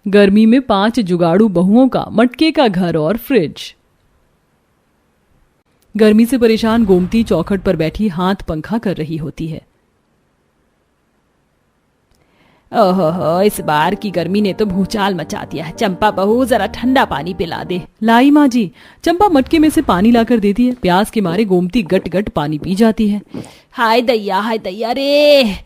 गर्मी में 5 जुगाड़ू बहुओं का मटके का घर और फ्रिज। गर्मी से परेशान गोमती चौखट पर बैठी हाथ पंखा कर रही होती है। ओहो, इस बार की गर्मी ने तो भूचाल मचा दिया है। चंपा बहू, जरा ठंडा पानी पिला दे। लाई माँ जी। चंपा मटके में से पानी लाकर देती है। प्यास के मारे गोमती गट गट पानी पी जाती है। हाय दैया रे।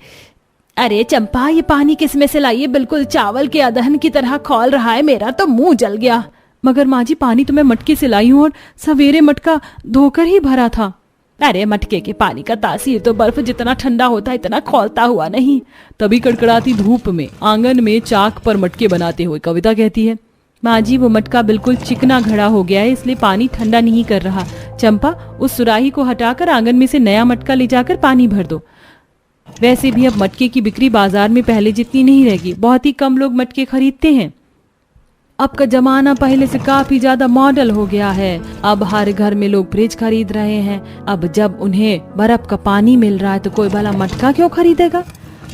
अरे चंपा, ये पानी किस में से लाई है? बिल्कुल चावल के अदहन की तरह खौल रहा है। मेरा तो मुंह जल गया। मगर माँ जी, पानी तो मैं मटके से लाई हूँ और सवेरे मटका धोकर ही भरा था। अरे मटके के पानी का तासीर तो बर्फ जितना ठंडा होता है, इतना खौलता हुआ नहीं। तभी कड़कड़ाती धूप में आंगन में चाक पर मटके बनाते हुए कविता कहती है, माँ जी वो मटका बिल्कुल चिकना घड़ा हो गया है, इसलिए पानी ठंडा नहीं कर रहा। चंपा, उस सुराही को हटाकर आंगन में से नया मटका ले जाकर पानी भर दो। वैसे भी अब मटके की बिक्री बाजार में पहले जितनी नहीं रहेगी। बहुत ही कम लोग मटके खरीदते हैं। अब का जमाना पहले से काफी ज्यादा मॉडल हो गया है। अब हर घर में लोग फ्रिज खरीद रहे हैं। अब जब उन्हें बर्फ का पानी मिल रहा है तो कोई भला मटका क्यों खरीदेगा?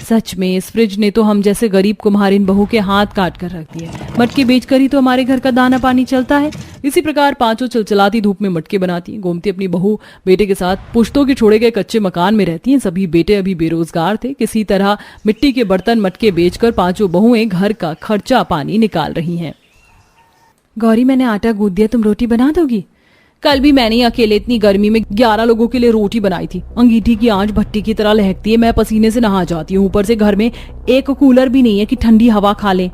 सच में इस फ्रिज ने तो हम जैसे गरीब कुम्हारिन बहू के हाथ काट कर रख दिए। मटके बेचकर ही तो हमारे घर का दाना पानी चलता है। इसी प्रकार पांचों चलचलाती धूप में मटके बनाती हैं। गोमती अपनी बहू बेटे के साथ पुश्तों के छोड़े गए कच्चे मकान में रहती हैं। सभी बेटे अभी बेरोजगार थे। किसी तरह मिट्टी के बर्तन मटके बेचकर पांचों बहुएं घर का खर्चा पानी निकाल रही हैं। गौरी, मैंने आटा गूंद दिया, तुम रोटी बना दोगी? कल भी मैंने अकेले इतनी गर्मी में 11 लोगों के लिए रोटी बनाई थी। अंगीठी की आंच भट्टी की तरह लहकती है। मैं पसीने से नहा जाती हूँ। ऊपर से घर में एक कूलर भी नहीं है कि ठंडी हवा खा ले।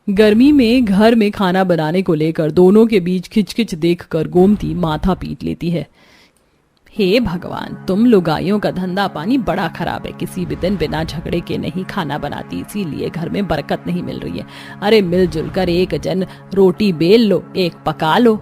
गर्मी में घर में खाना बनाने को लेकर दोनों के बीच खिचखिच देखकर गोमती माथा पीट लेती है। हे भगवान, तुम लुगाइयों का धंधा पानी बड़ा खराब है। किसी भी दिन बिना झगड़े के नहीं खाना बनाती, इसीलिए घर में बरकत नहीं मिल रही है। अरे मिलजुल कर एक जन रोटी बेल लो, एक पका लो।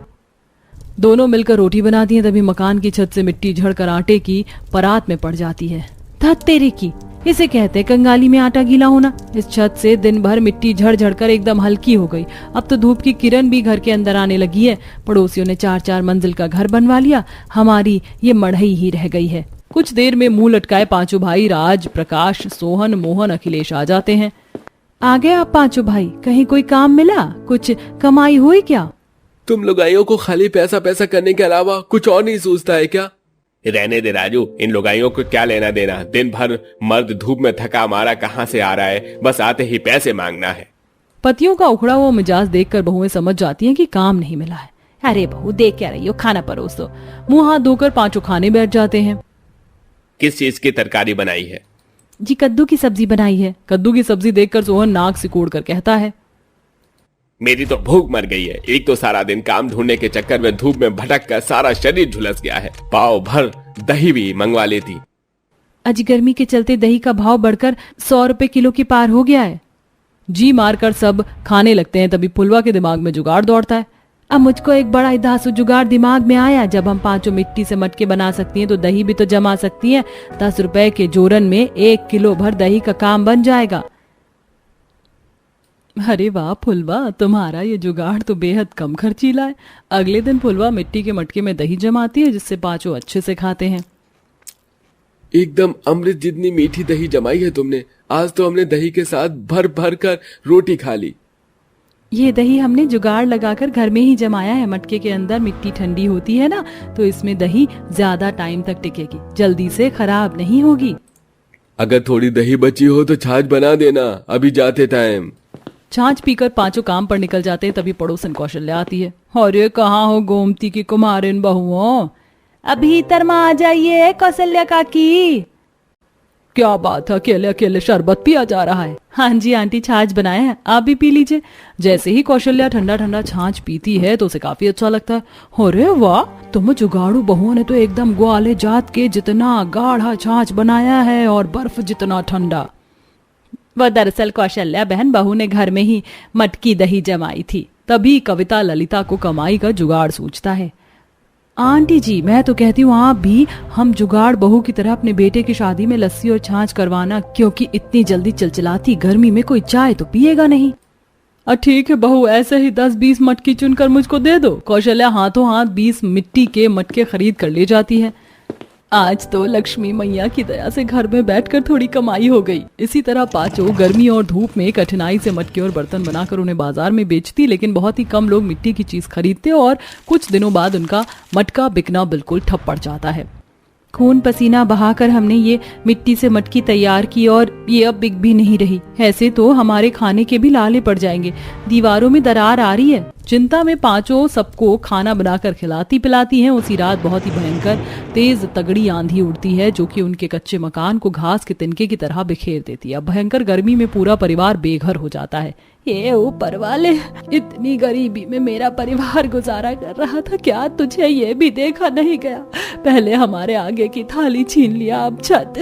दोनों मिलकर रोटी बनाती हैं। तभी मकान की छत से मिट्टी झड़कर आटे की परात में पड़ जाती है। धत तेरे की, इसे कहते हैं कंगाली में आटा गीला होना। इस छत से दिन भर मिट्टी झड़ झड़कर एकदम हल्की हो गई। अब तो धूप की किरण भी घर के अंदर आने लगी है। पड़ोसियों ने 4-4 मंजिल का घर बनवा लिया। हमारी ये मढ़ई ही रह गई है। कुछ देर में मुंह लटकाए पांचों भाई राज, प्रकाश, सोहन, मोहन, अखिलेश आ जाते हैं। आ गए आप पांचों भाई? कहीं कोई काम मिला? कुछ कमाई हुई क्या? तुम लुगाइयों को खाली पैसा पैसा करने के अलावा कुछ और नहीं सोचता है क्या? रहने दे राजू, इन लुगाइयों को क्या लेना देना। दिन भर मर्द धूप में थका मारा कहाँ से आ रहा है, बस आते ही पैसे मांगना है। पतियों का उखड़ा हुआ मिजाज देखकर बहुएं समझ जाती हैं कि काम नहीं मिला है। अरे बहू, देख क्या रही हो, खाना परोस दो। मुंह हाथ धोकर पांचों खाने बैठ जाते हैं। किस चीज की तरकारी बनाई है? जी कद्दू की सब्जी बनाई है। कद्दू की सब्जी देखकर सोहन नाक सिकोड़ कर कहता है, मेरी तो भूख मर गई है। एक तो सारा दिन काम ढूंढने के चक्कर में धूप में भटक कर सारा शरीर झुलस गया है। पाव भर दही भी मंगवा लेती। अजी गर्मी के चलते दही का भाव बढ़कर 100 रुपए किलो के पार हो गया है। जी मारकर सब खाने लगते हैं। तभी फुलवा के दिमाग में जुगाड़ दौड़ता है। अब मुझको एक बड़ा धांसू जुगाड़ दिमाग में आया। जब हम पांचों मिट्टी से मटके बना सकती हैं तो दही भी तो जमा सकती हैं। 10 रुपए के जोरन में 1 किलो भर दही का काम बन जाएगा। अरे वाह फुलवा, तुम्हारा ये जुगाड़ तो बेहद कम खर्चीला है। अगले दिन फुलवा मिट्टी के मटके में दही जमाती है, जिससे पांचों अच्छे से खाते हैं। एकदम अमृत जितनी मीठी दही जमाई है तुमने। आज तो हमने दही के साथ भर भर कर रोटी खा ली। ये दही हमने जुगाड़ लगाकर घर में ही जमाया है। मटके के अंदर मिट्टी ठंडी होती है ना, तो इसमें दही ज्यादा टाइम तक टिकेगी, जल्दी से खराब नहीं होगी। अगर थोड़ी दही बची हो तो छाछ बना देना अभी जाते टाइम। छाछ पीकर पांचों काम पर निकल जाते हैं। तभी पड़ोसन कौशल्या आती है। अरे कहाँ हो गोमती की कुमारिन बहुओं? अभी तरमा आ जाइए कौशल्या काकी। क्या बात है, अकेले अकेले शरबत पिया जा रहा है? हाँ जी आंटी, छाछ बनाया है, आप भी पी लीजिए। जैसे ही कौशल्या ठंडा ठंडा छाछ पीती है तो उसे काफी अच्छा लगता है। अरे वाह, तुम जुगाड़ू बहुओं ने तो एकदम ग्वाले जात के जितना गाढ़ा छाछ बनाया है और बर्फ जितना ठंडा। वह दरअसल कौशल्या बहन बहू ने घर में ही मटकी दही जमाई थी। तभी कविता ललिता को कमाई का जुगाड़ सूझता है। आंटी जी, मैं तो कहती हूँ आप भी हम जुगाड़ बहू की तरह अपने बेटे की शादी में लस्सी और छाछ करवाना, क्योंकि इतनी जल्दी चलचलाती गर्मी में कोई चाय तो पिएगा नहीं। ठीक है बहू, ऐसे ही 10-20 मटकी चुनकर मुझको दे दो। कौशल्या हाथों हाथ 20 मिट्टी के मटके खरीद कर ले जाती है। आज तो लक्ष्मी मैया की दया से घर में बैठकर थोड़ी कमाई हो गई। इसी तरह पांचों गर्मी और धूप में कठिनाई से मटके और बर्तन बनाकर उन्हें बाजार में बेचती, लेकिन बहुत ही कम लोग मिट्टी की चीज खरीदते और कुछ दिनों बाद उनका मटका बिकना बिल्कुल ठप पड़ जाता है। खून पसीना बहाकर हमने ये मिट्टी से मटकी तैयार की और ये अब बिक भी नहीं रही। ऐसे तो हमारे खाने के भी लाले पड़ जाएंगे। दीवारों में दरार आ रही है। चिंता में पांचों सबको खाना बनाकर खिलाती पिलाती हैं। उसी रात बहुत ही भयंकर तेज तगड़ी आंधी उड़ती है जो कि उनके कच्चे मकान को घास के तिनके की तरह बिखेर देती है। भयंकर गर्मी में पूरा परिवार बेघर हो जाता है। ये ऊपर वाले, इतनी गरीबी में मेरा परिवार गुजारा कर रहा था, क्या तुझे ये भी देखा नहीं गया? पहले हमारे आगे की थाली छीन लिया, अब छत।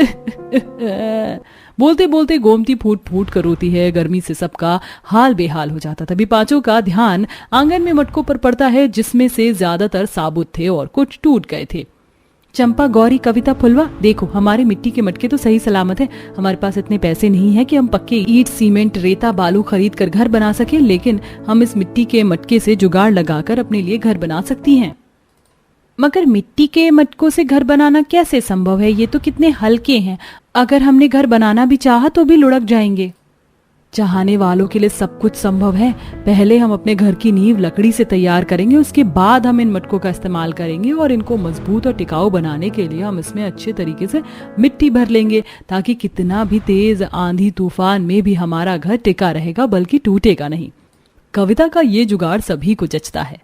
बोलते बोलते गोमती फूट फूट कर रोती है। गर्मी से सबका हाल बेहाल हो जाता। तभी पांचों का ध्यान आंगन में मटकों पर पड़ता है जिसमें से ज्यादातर साबुत थे और कुछ टूट गए थे। चंपा, गौरी, कविता, फुलवा, देखो हमारे मिट्टी के मटके तो सही सलामत है। हमारे पास इतने पैसे नहीं है कि हम पक्के ईंट, सीमेंट, रेता, बालू खरीद कर घर बना सके, लेकिन हम इस मिट्टी के मटके से जुगाड़ लगाकर अपने लिए घर बना सकती हैं। मगर मिट्टी के मटकों से घर बनाना कैसे संभव है? ये तो कितने हल्के हैं। अगर हमने घर बनाना भी चाहा तो भी लुढ़क जाएंगे। चाहने वालों के लिए सब कुछ संभव है। पहले हम अपने घर की नींव लकड़ी से तैयार करेंगे, उसके बाद हम इन मटकों का इस्तेमाल करेंगे और इनको मजबूत और टिकाऊ बनाने के लिए हम इसमें अच्छे तरीके से मिट्टी भर लेंगे, ताकि कितना भी तेज आंधी तूफान में भी हमारा घर टिका रहेगा, बल्कि टूटेगा नहीं। कविता का ये जुगाड़ सभी को जचता है।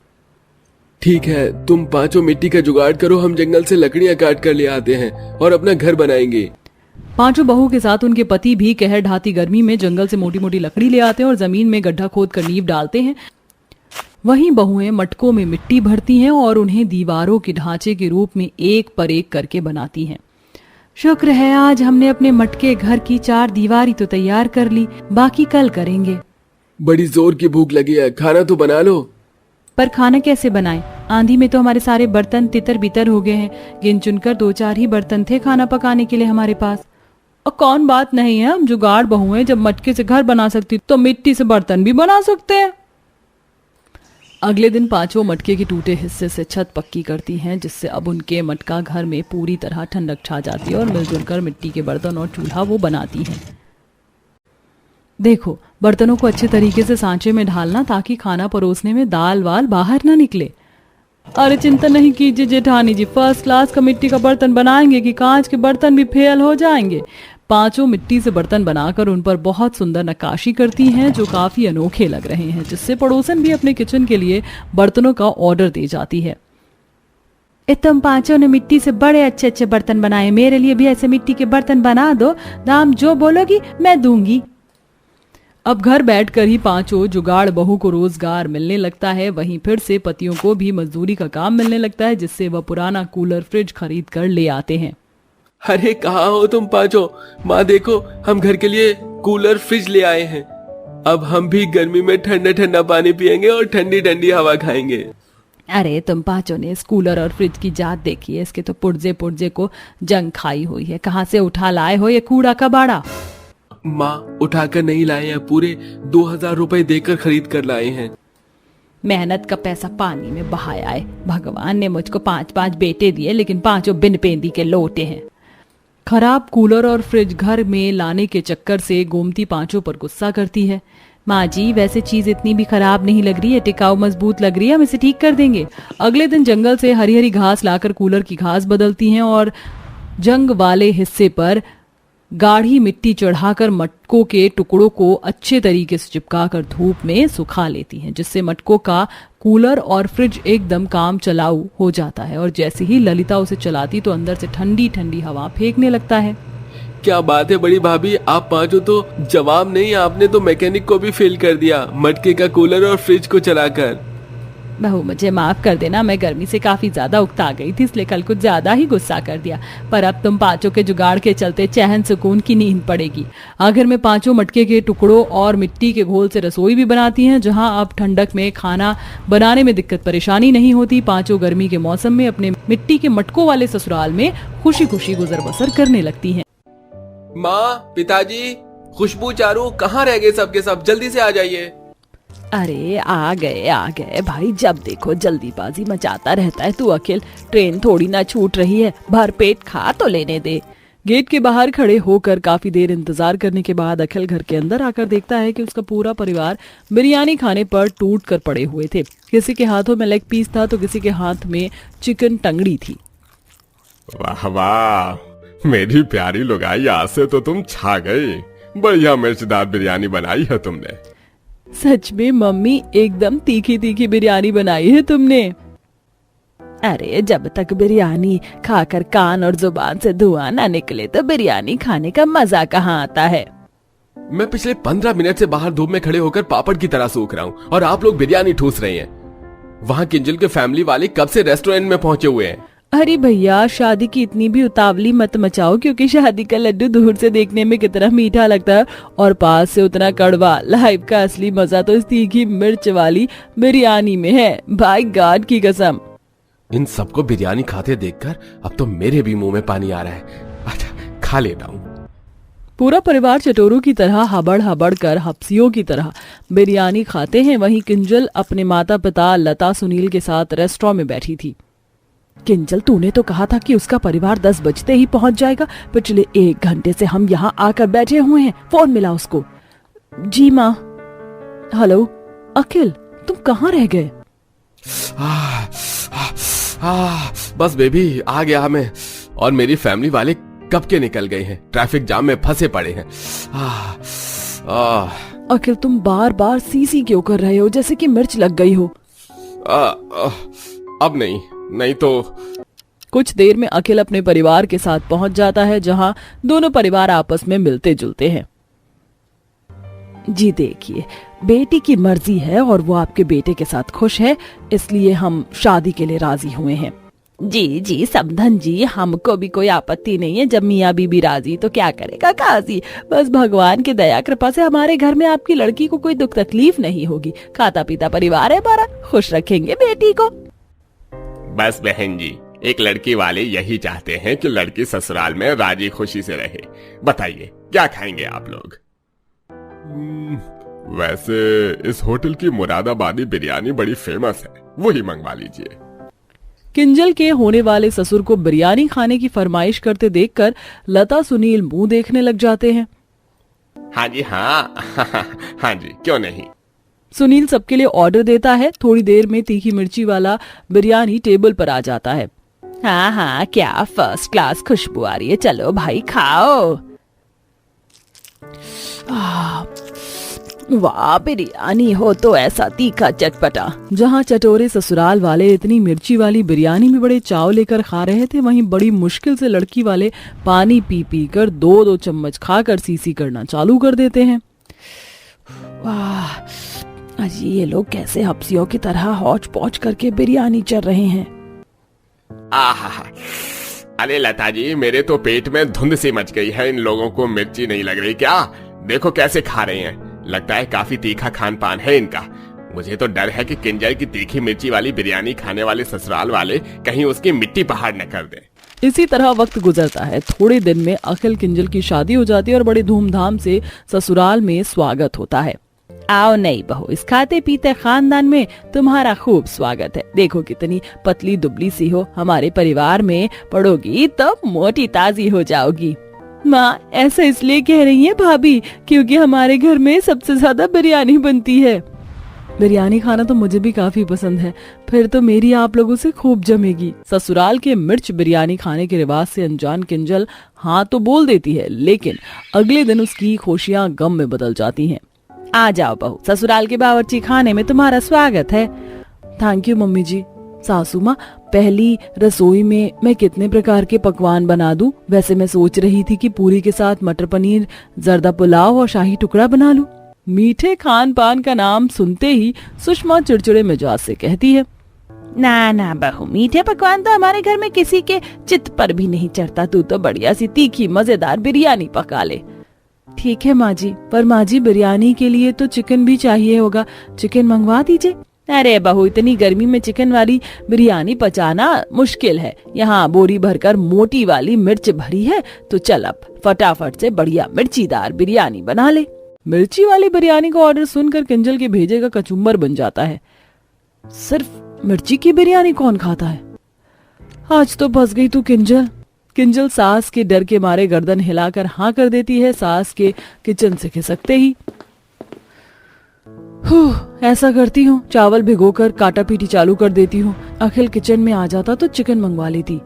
ठीक है, तुम पांचों मिट्टी का जुगाड़ करो, हम जंगल से लकड़ियां काट कर ले आते हैं और अपना घर बनाएंगे। पांचों बहू के साथ उनके पति भी कहर ढाती गर्मी में जंगल से मोटी मोटी लकड़ी ले आते हैं और जमीन में गड्ढा खोद कर नींव डालते हैं। वहीं बहुएं मटकों में मिट्टी भरती हैं और उन्हें दीवारों के ढांचे के रूप में एक पर एक करके बनाती हैं। शुक्र है आज हमने अपने मटके घर की 4 दीवारी तो तैयार कर ली, बाकी कल करेंगे। बड़ी जोर की भूख लगी है, खाना तो बना लो। पर खाना कैसे बनाएं? आंधी में तो हमारे सारे बर्तन तितर बितर हो गए हैं। गिन चुनकर 2-4 ही बर्तन थे खाना पकाने के लिए हमारे पास। और कौन बात नहीं है, हम जुगाड़ बहुएं, जब मटके से घर बना सकती तो मिट्टी से बर्तन भी बना सकते हैं। अगले दिन पांचों मटके के टूटे हिस्से से छत पक्की करती हैं, जिससे अब उनके मटका घर में पूरी तरह ठंडक छा जाती है और मिलजुल कर मिट्टी के बर्तन और चूल्हा वो बनाती हैं। देखो, बर्तनों को अच्छे तरीके से सांचे में ढालना ताकि खाना परोसने में दाल वाल बाहर ना निकले। अरे चिंता नहीं कीजिए जेठानी जी, फर्स्ट क्लास का मिट्टी का बर्तन बनाएंगे कि कांच के बर्तन भी फेल हो जाएंगे। पांचों मिट्टी से बर्तन बनाकर उन पर बहुत सुंदर नक्काशी करती हैं जो काफी अनोखे लग रहे हैं, जिससे पड़ोसन भी अपने किचन के लिए बर्तनों का ऑर्डर दे जाती है। तुम पांचों ने मिट्टी से बड़े अच्छे अच्छे बर्तन बनाए, मेरे लिए भी ऐसे मिट्टी के बर्तन बना दो, दाम जो बोलोगी मैं दूंगी। अब घर बैठकर ही पांचों जुगाड़ बहू को रोजगार मिलने लगता है। वहीं फिर से पतियों को भी मजदूरी का काम मिलने लगता है, जिससे वह पुराना कूलर फ्रिज खरीद कर ले आते हैं। अरे कहाँ हो तुम पांचों? माँ देखो, हम घर के लिए कूलर फ्रिज ले आए हैं। अब हम भी गर्मी में ठंडा ठंडा पानी पियेंगे और ठंडी ठंडी हवा खाएंगे। अरे तुम पांचों ने इस कूलर और फ्रिज की जात देखी है? इसके तो पुर्जे पुर्जे को जंग खाई हुई है। कहाँ से उठा लाए हो ये कूड़ा कबाड़ा? माँ उठाकर नहीं लाए हैं, पूरे 2000 रुपए देकर खरीद कर लाए हैं। मेहनत का पैसा पानी में बहाया है। भगवान ने मुझको 5-5 बेटे दिए, लेकिन पांचों बिन पेंदी के लोटे हैं। खराब कूलर और फ्रिज घर में लाने के चक्कर से गोमती पांचों पर गुस्सा करती है। माँ जी, वैसे चीज इतनी भी खराब नहीं लग रही है, टिकाऊ मजबूत लग रही है, हम इसे ठीक कर देंगे। अगले दिन जंगल से हरी हरी घास लाकर कूलर की घास बदलती हैं और जंग वाले हिस्से पर गाढ़ी मिट्टी चढ़ाकर मटकों के टुकड़ों को अच्छे तरीके से चिपकाकर धूप में सुखा लेती हैं, जिससे मटकों का कूलर और फ्रिज एकदम काम चलाऊ हो जाता है। और जैसे ही ललिता उसे चलाती तो अंदर से ठंडी ठंडी हवा फेंकने लगता है। क्या बात है बड़ी भाभी, आप पांचों तो जवाब नहीं, आपने तो मैकेनिक को भी फेल कर दिया मटके का कूलर और फ्रिज को चलाकर। बहू मुझे माफ कर देना, मैं गर्मी से काफी ज्यादा उकता गई थी, इसलिए कल कुछ ज्यादा ही गुस्सा कर दिया। पर अब तुम पांचों के जुगाड़ के चलते चैन सुकून की नींद पड़ेगी। आखिर में पांचों मटके के टुकड़ों और मिट्टी के घोल से रसोई भी बनाती हैं, जहां अब ठंडक में खाना बनाने में दिक्कत परेशानी नहीं होती। पांचों गर्मी के मौसम में अपने मिट्टी के मटकों वाले ससुराल में खुशी खुशी गुजर बसर करने लगती हैं। माँ, पिताजी, खुशबू, चारू कहाँ रह गए? सबके सब जल्दी से आ जाइए। अरे आ गए भाई, जब देखो जल्दीबाजी मचाता रहता है तू अखिल। ट्रेन थोड़ी ना छूट रही है, भर पेट खा तो लेने दे। गेट के बाहर खड़े होकर काफी देर इंतजार करने के बाद अखिल घर के अंदर आकर देखता है कि उसका पूरा परिवार बिरयानी खाने पर टूट कर पड़े हुए थे। किसी के हाथों में लेग पीस था तो किसी के हाथ में चिकन टंगड़ी थी। वाह वाह, मेरी प्यारी लुगाई, आज से तो तुम छा गई। बढ़िया मिर्चदार बिरयानी बनाई है तुमने। सच में मम्मी, एकदम तीखी तीखी बिरयानी बनाई है तुमने। अरे जब तक बिरयानी खाकर कान और जुबान से धुआं ना निकले तो बिरयानी खाने का मजा कहाँ आता है। मैं पिछले 15 मिनट से बाहर धूप में खड़े होकर पापड़ की तरह सूख रहा हूँ और आप लोग बिरयानी ठूस रही हैं। वहाँ किंजल के फैमिली वाले कब से रेस्टोरेंट में पहुंचे हुए हैं। अरे भैया, शादी की इतनी भी उतावली मत मचाओ, क्योंकि शादी का लड्डू दूर से देखने में कितना मीठा लगता है और पास से उतना कड़वा। लाइफ का असली मजा तो इस तीखी मिर्च वाली बिरयानी में है, बाय गॉड की कसम। इन सबको बिरयानी खाते देखकर अब तो मेरे भी मुंह में पानी आ रहा है। अच्छा, खा लेता हूँ। पूरा परिवार चटोरों की तरह हबड़ हबड़ कर हफ्सियों की तरह बिरयानी खाते हैं। वहीं किंजल अपने माता पिता लता सुनील के साथ रेस्टोरेंट में बैठी थी। किंजल, तूने तो कहा था कि उसका परिवार 10 बजते ही पहुंच जाएगा। पिछले 1 घंटे से हम यहाँ आकर बैठे हुए हैं। फोन मिला उसको। जी माँ। हेलो अखिल, तुम कहाँ रह गए? बस बेबी, आ गया मैं। और मेरी फैमिली वाले कब के निकल गए हैं, ट्रैफिक जाम में फंसे पड़े हैं। अखिल, तुम बार बार सी क्यों कर रहे हो, जैसे कि मिर्च लग गई हो। अब नहीं तो। कुछ देर में अखिल अपने परिवार के साथ पहुंच जाता है, जहां दोनों परिवार आपस में मिलते जुलते हैं। जी देखिए, बेटी की मर्जी है और वो आपके बेटे के साथ खुश है, इसलिए हम शादी के लिए राजी हुए हैं। जी समधन जी, हमको भी कोई आपत्ति नहीं है। जब मियाँ बीबी राजी तो क्या करेगा काजी। बस भगवान की दया कृपा से हमारे घर में आपकी लड़की को कोई दुख तकलीफ नहीं होगी। खाता पीता परिवार है हमारा, खुश रखेंगे बेटी को। बस बहन जी, एक लड़की वाले यही चाहते हैं कि लड़की ससुराल में राजी खुशी से रहे। बताइए क्या खाएंगे आप लोग? वैसे इस होटल की मुरादाबादी बिरयानी बड़ी फेमस है, वही मंगवा लीजिए। किंजल के होने वाले ससुर को बिरयानी खाने की फरमाइश करते देखकर लता सुनील मुंह देखने लग जाते हैं। हाँ जी, हाँ हाँ जी, क्यों नहीं। सुनील सबके लिए ऑर्डर देता है। थोड़ी देर में तीखी मिर्ची वाला बिरयानी टेबल पर आ जाता है। हाँ, क्या फर्स्ट क्लास खुशबू आ रही है। चलो भाई खाओ। वाह, बिरयानी हो तो ऐसा तीखा चटपटा। जहाँ चटोरे ससुराल वाले इतनी मिर्ची वाली बिरयानी में बड़े चाव लेकर खा रहे थे, वहीं बड़ी मुश्किल से लड़की वाले पानी पी कर 2-2 चम्मच खाकर सीसी करना चालू कर देते हैं। वाह, अजी ये लोग कैसे हफ्सियों की तरह हौच पौच करके बिरयानी चल रहे हैं। आहा, अरे लता जी, मेरे तो पेट में धुंध सी मच गई है। इन लोगों को मिर्ची नहीं लग रही क्या? देखो कैसे खा रहे हैं। लगता है काफी तीखा खान पान है इनका। मुझे तो डर है कि किंजल की तीखी मिर्ची वाली बिरयानी खाने वाले ससुराल वाले कहीं उसकी मिट्टी पहाड़ न कर दें। इसी तरह वक्त गुजरता है। थोड़े दिन में अखिल किंजल की शादी हो जाती है और बड़े धूमधाम से ससुराल में स्वागत होता है। आओ नई बहू, इस खाते पीते खानदान में तुम्हारा खूब स्वागत है। देखो कितनी पतली दुबली सी हो, हमारे परिवार में पड़ोगी तो मोटी ताजी हो जाओगी। माँ, ऐसा इसलिए कह रही है भाभी क्योंकि हमारे घर में सबसे ज्यादा बिरयानी बनती है। बिरयानी खाना तो मुझे भी काफी पसंद है, फिर तो मेरी आप लोगों से खूब जमेगी। ससुराल के मिर्च बिरयानी खाने के रिवाज से अनजान किंजल हाँ तो बोल देती है, लेकिन अगले दिन उसकी खुशियाँ गम में बदल जाती हैं। आ जाओ बहू, ससुराल के बावर्ची खाने में तुम्हारा स्वागत है। थैंक यू मम्मी जी। सासू माँ, पहली रसोई में मैं कितने प्रकार के पकवान बना दूं? वैसे मैं सोच रही थी कि पूरी के साथ मटर पनीर, जर्दा पुलाव और शाही टुकड़ा बना लूं। मीठे खान पान का नाम सुनते ही सुषमा चिड़चिड़े मिजाज से कहती है, ना बहू, मीठे पकवान तो हमारे घर में किसी के चित्त पर भी नहीं चढ़ता। तू तो बढ़िया सी तीखी मजेदार बिरयानी पका ले। ठीक है माँ जी, पर माँ जी बिरयानी के लिए तो चिकन भी चाहिए होगा, चिकन मंगवा दीजिए। अरे बहू, इतनी गर्मी में चिकन वाली बिरयानी पचाना मुश्किल है। यहाँ बोरी भरकर मोटी वाली मिर्च भरी है, तो चल अब फटाफट से बढ़िया मिर्चीदार बिरयानी बना ले। मिर्ची वाली बिरयानी का ऑर्डर सुनकर किंजल के भेजे का कचुम्बर बन जाता है। सिर्फ मिर्ची की बिरयानी कौन खाता है? आज तो फंस गई तू किंजल। किंजल सास के डर के मारे गर्दन हिलाकर हाँ कर देती है सास के किचन से खिसकते ही। ऐसा करती हूँ, चावल भिगोकर काटा पीटी चालू कर देती हूँ। अखिल किचन में आ जाता तो चिकन मंगवा लेती।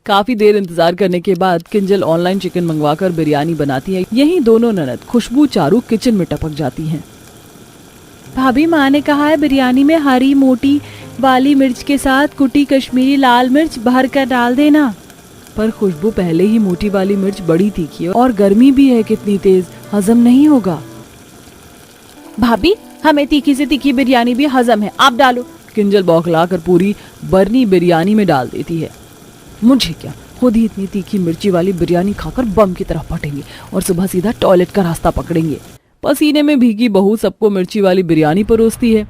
काफी देर इंतजार करने के बाद किंजल ऑनलाइन चिकन मंगवाकर बिरयानी बनाती है। यही दोनों ननद खुशबू चारू किचन में टपक जाती हैं। भाभी, माँ ने कहा है बिरयानी में हरी मोटी वाली मिर्च के साथ कुटी कश्मीरी लाल मिर्च भर कर डाल देना। पर खुशबू पहले ही मोटी वाली मिर्च बड़ी तीखी है और गर्मी भी है कितनी तेज, हजम नहीं होगा। भाभी, हमें तीखी से तीखी बिरयानी भी हजम है, आप डालो। किंजल बौखलाकर पूरी बर्नी बिरयानी में डाल देती है। मुझे क्या, खुद ही इतनी तीखी मिर्ची वाली बिरयानी खाकर बम की तरह फटेंगे और सुबह सीधा टॉयलेट का रास्ता पकड़ेंगे। पसीने में भीगी बहू सबको मिर्ची वाली बिरयानी परोसती है।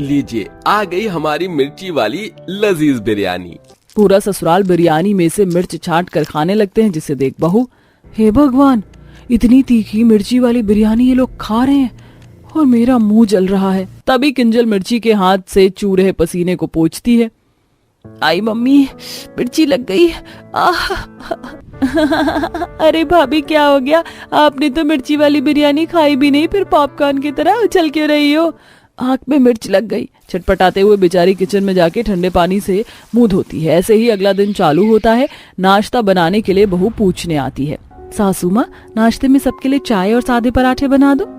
लीजिए, आ गई हमारी मिर्ची वाली लजीज बिरयानी। पूरा ससुराल बिरयानी में से मिर्च छांट कर खाने लगते हैं, जिसे देख बहू, हे भगवान, इतनी तीखी मिर्ची वाली बिरयानी ये लोग खा रहे हैं और मेरा मुंह जल रहा है। तभी किंजल मिर्ची के हाथ से चू रहे पसीने को पोंछती है। आई मम्मी, मिर्ची लग गई। अरे भाभी, क्या हो गया? आपने तो मिर्ची वाली बिरयानी खाई भी नहीं, फिर पॉपकॉर्न की तरह उछल क्यों रही हो? आंख में मिर्च लग गई। छटपटाते हुए बेचारी किचन में जाके ठंडे पानी से मुंह धोती है। ऐसे ही अगला दिन चालू होता है। नाश्ता बनाने के लिए बहू पूछने आती है, सासू माँ, नाश्ते में सबके लिए चाय और सादे पराठे बना दो।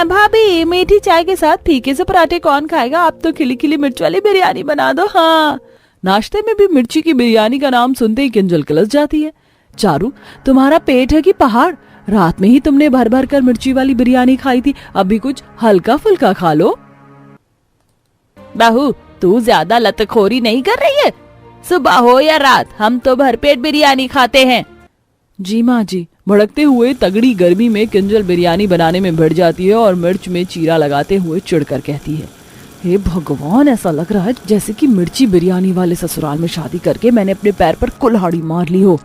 भाभी, मीठी चाय के साथ फीके से पराठे कौन खाएगा? आप तो खिली खिली मिर्च वाली बिरयानी बना दो। हाँ। नाश्ते में भी मिर्ची की बिरयानी का नाम सुनते ही किंजल किलस जाती है। चारू, तुम्हारा पेट है कि पहाड़? रात में ही तुमने भर भर कर मिर्ची वाली बिरयानी खाई थी, अभी कुछ हल्का फुल्का खा लो। बहू, तू ज्यादा लतखोरी नहीं कर रही है? सुबह हो या रात, हम तो भरपेट बिरयानी खाते हैं। जी माँ जी। भड़कते हुए तगड़ी गर्मी में किंजल बिरयानी बनाने में भिड़ जाती है और मिर्च में चीरा लगाते हुए चिढ़कर कहती है, हे भगवान, ऐसा लग रहा है जैसे कि मिर्ची बिरयानी वाले ससुराल में शादी करके मैंने अपने पैर पर कुल्हाड़ी मार ली हो।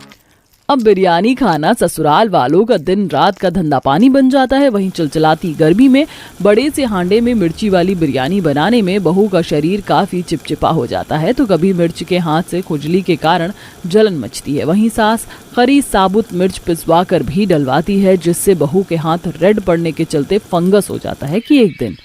अब बिरयानी खाना ससुराल वालों का दिन रात का धंधा पानी बन जाता है। वहीं चिलचिलाती गर्मी में बड़े से हांडे में मिर्ची वाली बिरयानी बनाने में बहू का शरीर काफी चिपचिपा हो जाता है, तो कभी मिर्च के हाथ से खुजली के कारण जलन मचती है। वहीं सास खरी साबुत मिर्च पिसवा कर भी डलवाती है, जिससे बहू के हाथ रेड पड़ने के चलते फंगस हो जाता है कि एक दिन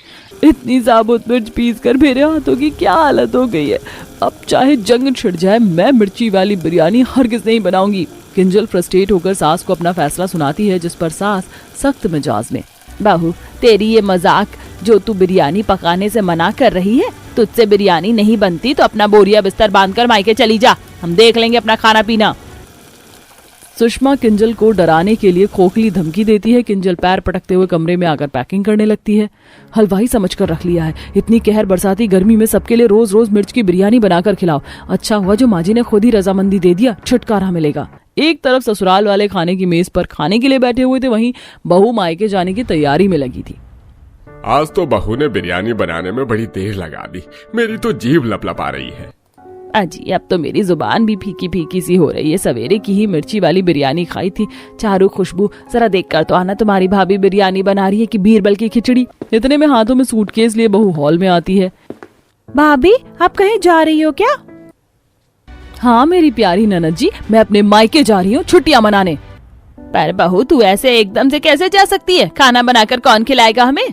इतनी साबुत मिर्च पीस कर मेरे हाथों की क्या हालत हो गई है। अब चाहे जंग छिड़ जाए, मैं मिर्ची वाली बिरयानी हरगिज नहीं बनाऊंगी। किंजल फ्रस्ट्रेट होकर सास को अपना फैसला सुनाती है, जिस पर सास सख्त मिजाज में, बहू, तेरी ये मजाक जो तू बिरयानी पकाने से मना कर रही है, तुझसे बिरयानी नहीं बनती तो अपना बोरिया बिस्तर बांधकर मायके चली जा, हम देख लेंगे अपना खाना पीना। सुषमा किंजल को डराने के लिए खोखली धमकी देती है। किंजल पैर पटकते हुए कमरे में आकर पैकिंग करने लगती है। हलवाई समझकर रख लिया है, इतनी कहर बरसाती गर्मी में सबके लिए रोज रोज मिर्च की बिरयानी बनाकर खिलाओ। अच्छा हुआ जो माजी ने खुद ही रजामंदी दे दिया, छुटकारा मिलेगा। एक तरफ ससुराल वाले खाने की मेज पर खाने के लिए बैठे हुए थे, वहीं बहू मायके जाने की तैयारी में लगी थी। आज तो बहू ने बिरयानी बनाने में बड़ी देर लगा दी, मेरी तो जीभ लपलपा रही है। अजी, अब तो मेरी जुबान भी फीकी फीकी सी हो रही है। सवेरे की ही मिर्ची वाली बिरयानी खाई थी। चारू, खुशबू, जरा देख कर तो आना, तुम्हारी भाभी बिरयानी बना रही है कि बीरबल की खिचड़ी। इतने में हाथों में सूटकेस लिए बहू हॉल में आती है। भाभी, आप कहीं जा रही हो क्या? हाँ मेरी प्यारी ननद जी, मैं अपने मायके जा रही हूँ छुट्टियां मनाने। पर बहू, तू ऐसे एकदम से कैसे जा सकती है? खाना बनाकर कौन खिलाएगा हमें?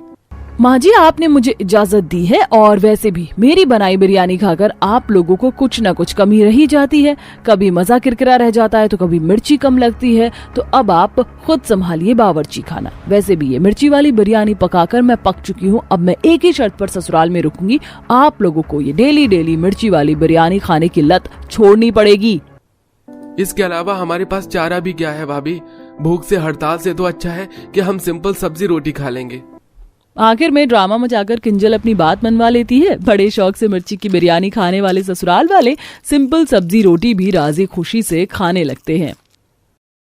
माँ जी, आपने मुझे इजाजत दी है, और वैसे भी मेरी बनाई बिरयानी खाकर आप लोगों को कुछ न कुछ कमी रही जाती है। कभी मजा किरकिरा रह जाता है तो कभी मिर्ची कम लगती है, तो अब आप खुद संभालिए बावर्ची खाना। वैसे भी ये मिर्ची वाली बिरयानी पकाकर मैं पक चुकी हूँ। अब मैं एक ही शर्त पर ससुराल में रुकूंगी, आप लोगों को ये डेली डेली मिर्ची वाली बिरयानी खाने की लत छोड़नी पड़ेगी। इसके अलावा हमारे पास चारा भी क्या है भाभी? भूख से हड़ताल से तो अच्छा है कि हम सिंपल सब्जी रोटी खा लेंगे। आखिर में ड्रामा मचाकर किंजल अपनी बात मनवा लेती है। बड़े शौक से मिर्ची की बिरयानी खाने वाले ससुराल वाले सिंपल सब्जी रोटी भी राजी खुशी से खाने लगते हैं।